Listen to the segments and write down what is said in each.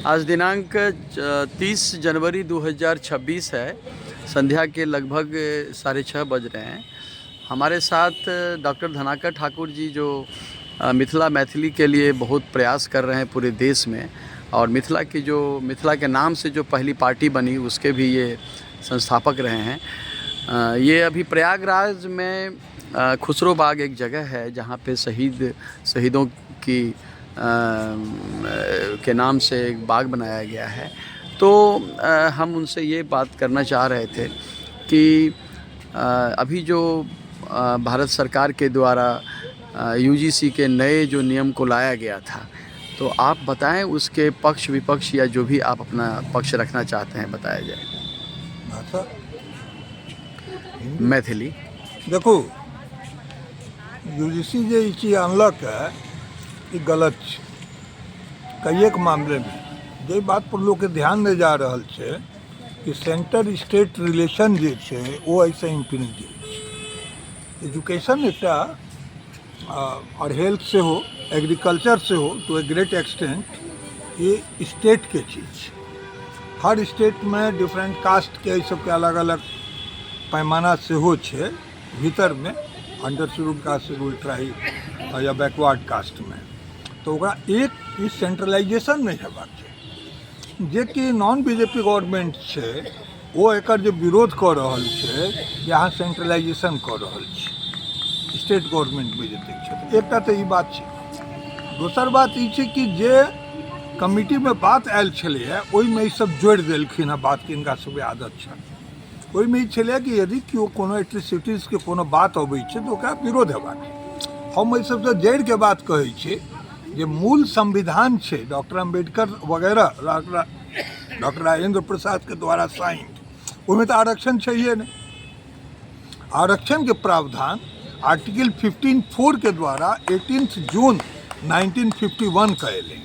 आज दिनांक 30 जनवरी 2026 है। संध्या के लगभग 6:30 बज रहे हैं। हमारे साथ डॉक्टर धनाकर ठाकुर जी जो मिथिला मैथिली के लिए बहुत प्रयास कर रहे हैं पूरे देश में, और मिथिला के नाम से जो पहली पार्टी बनी उसके भी ये संस्थापक रहे हैं। ये अभी प्रयागराज में खुसरो बाग एक जगह है जहाँ पे शहीदों की के नाम से एक बाग बनाया गया है। तो हम उनसे ये बात करना चाह रहे थे कि अभी जो भारत सरकार के द्वारा यूजीसी के नए जो नियम को लाया गया था, तो आप बताएं उसके पक्ष विपक्ष या जो भी आप अपना पक्ष रखना चाहते हैं बताया जाए। भाषा मैथिली देखो, यूजीसी जे ई चीज अनलक है ई गलत छै। कई मामले में जे बात पर लोग के ध्यान नहीं जा रहा है कि सेंटर स्टेट रिलेशन जे छै वो ऐसे इम्प्लीमेंट छै। एजुकेशन एकटा और हेल्थ से हो, एग्रीकल्चर से हो, टू ए ग्रेट एक्सटेंट ये स्टेट के चीज़ छै। हर स्टेट में डिफरेंट कास्ट के सबके अलग अलग पैमाना से हो छे। भीतर में under schedule caste, schedule tribe या बैकवर्ड कास्ट में तो ओकरा एक ई सेंट्रलाइजेशन नहीं हेबाक छै। जे कि नॉन बीजेपी गवर्नमेंट छै वो एकर जे विरोध कऽ रहल छै कि अहाँ सेंट्रलाइजेशन कऽ रहल छी स्टेट गवर्नमेंट में जतेक छै। एकटा तऽ ई बात छै। दोसर बात ई छै कि जे कमिटी में बात आयल छलैए ओहिमे ई सब जोड़ि देलखिन हँ बात कि हिनका सबके आदत छनि। ओहिमे ई छलै कि यदि केओ कोनो एट्रिसिटीजके कोनो बात अबै छै तऽ ओकरा विरोध हेबाक छै। हम एहि सबसँ जड़िके बात कहै छी जे मूल संविधान छै डॉक्टर अम्बेडकर वगैरह डॉक्टर राजेंद्र प्रसाद के द्वारा साइंड, ओहिमे तऽ आरक्षण छैहे नहीं। आरक्षण के प्रावधान आर्टिकल 15(4) के द्वारा 18 जून 1951 का एलै।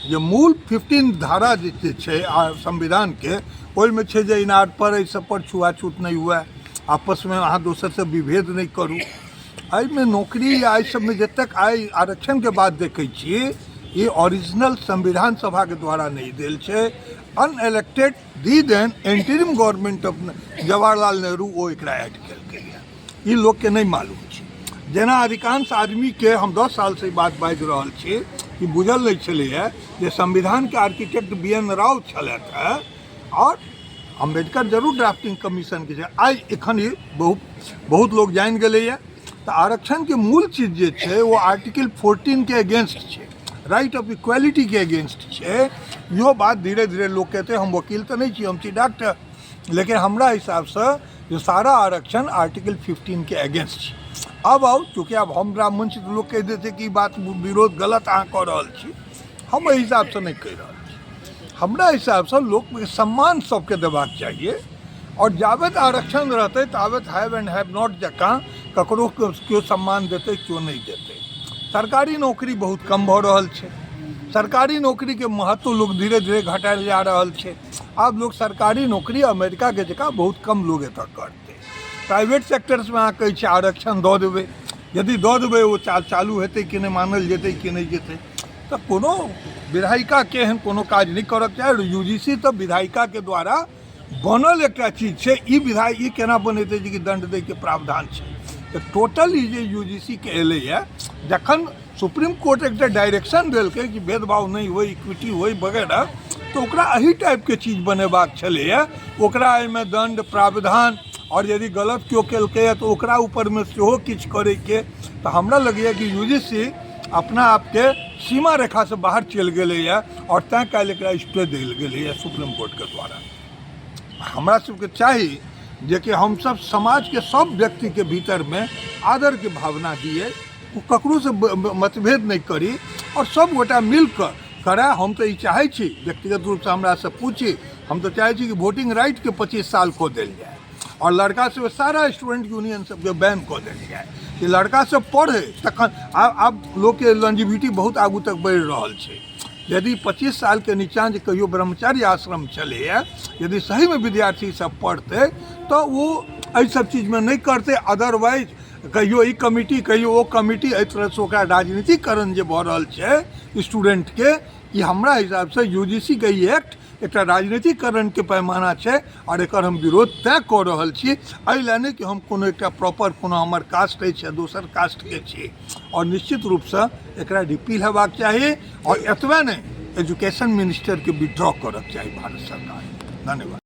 जे मूल 15 धारा जे छै संविधान के ओहिमे छै जे इनार पर एहि सब पर छुआछूत नहीं हुआ, आपस में अहाँ दोसर से विभेद नहीं करू। एहिमे नौकरी या एहि सबमे जतेक आइ आरक्षण के बात देखै छियै ये ओरिजिनल संविधान सभा के द्वारा नहीं देल छै। Unelected the then interim government of Jawaharlal Nehru ओ एकरा ऐड केलकै। ई लोग के नहीं मालूम छै। जेना अधिकांश आदमी के हम 10 साल से बात बाजि रहल छी कि बुझल नहीं छलैए जे संविधान के आर्किटेक्ट BN राव छलथि है, और अम्बेडकर जरूर ड्राफ्टिंग कमीशन के छै। आई एखन ही बहुत लोग जानि गेलैए। तो आरक्षण के मूल चीज जे छै वो आर्टिकल 14 के अगेंस्ट छै, राइट ऑफ इक्वालिटी के अगेंस्ट छै। इहो बात धीरे धीरे लोग कहते हैं। हम वकील तो नहीं छी, हम छी डॉक्टर, लेकिन हमरा हिसाब से जो सारा आरक्षण आर्टिकल 15 के अगेंस्ट छै। अब आओ, चूँकि अब हम ब्राह्मण छी तो लोग कह देते कि बात विरोध गलत अहाँ कऽ रहल छी। हम एहि हिसाब से नहीं कहि रहल छी। हमरा हिसाब से लोक के सम्मान सबके देबाक चाहिए, और जाबत आरक्षण रहते ताबत हैव एंड हैव नॉट जकाँ ककरो क्यों सम्मान देते क्यों नहीं देते। सरकारी नौकरी बहुत कम भऽ रहल छै। सरकारी नौकरी के महत्व लोग धीरे धीरे घटायल जा रहल छै। आब लोग सरकारी नौकरी अमेरिका के जकाँ बहुत कम लोग एतऽ करते। प्राइवेट सेक्टर्स में अहाँ कहै छै आरक्षण दऽ देबै, यदि दऽ देबै वो चालू हेतै कि नहीं, मानल जेतै कि नहीं जेतै। तो कोनो विधायिका के एहन कोनो काज नहीं करक चाही। यूजीसी तो विधायिका के द्वारा बनल एकटा चीज छै। ई केना बनेतै जे कि दंड दै के प्रावधान छै। तो टोटल ई जे यूजीसी के एलैए, जखन सुप्रीम कोर्ट एक डायरेक्शन देलकै कि भेदभाव नहीं हो, इक्विटी हो वगैरह, तो ओकरा एही टाइप के चीज बनेबाक छलैए। ओकरा एहिमे दंड प्रावधान, और यदि गलत केओ केलकै तो ओकरा ऊपर में सेहो किछु करैके। तो हमरा लगैए कि यूजीसी अपना आपके सीमा रेखा से बाहर चलि गेलैए, और तैँ काल्हि एकरा स्टे देल गेलैए सुप्रीम कोर्ट के द्वारा। हमरा सबके चाही जे कि हम सब समाज के सब व्यक्ति के भीतर में आदर के भावना दिए, ककरो से मतभेद नहीं करी, और सब गोटा मिलकर करे। हम तो ये चाहे छी, व्यक्तिगत रूप से हमरा से पूछी, हम तो चाहे छी कि वोटिंग राइट के 25 साल को देल जाए, और लड़का सब सारा स्टूडेंट यूनियन सबके बैन कऽ देल जाए कि लड़का सब पढ़े। तखन आब लोग के लॉन्जिविटी बहुत आगू तक बढ़ि रहल छै। यदि 25 साल के नीचा जे कहियो ब्रह्मचारी आश्रम चलैए, यदि सही में विद्यार्थी सब पढ़ते तो वो एहि सब चीज में नहीं करते। अदरवाइज कहियो ई कमिटी कहियो ओ कमिटी, एहि तरहसँ ओकरा राजनीतिकरण जे भऽ रहल छै स्टूडेंटके, ई हमरा हिसाबसँ यूजीसी के ई एक्ट एकटा राजनीतिकरणके पैमाना छै और एकर हम विरोध तैँ कऽ रहल छी। एहि लए नहि कि हम कोनो एकटा प्रॉपर कोनो हमर कास्ट अछि या दोसर कास्टके छी, और निश्चित रूपसँ एकरा रिपील हेबाक चाही, और एतबे नहि एजुकेशन मिनिस्टरके विड्रॉ करऽके चाही भारत सरकार। धन्यवाद।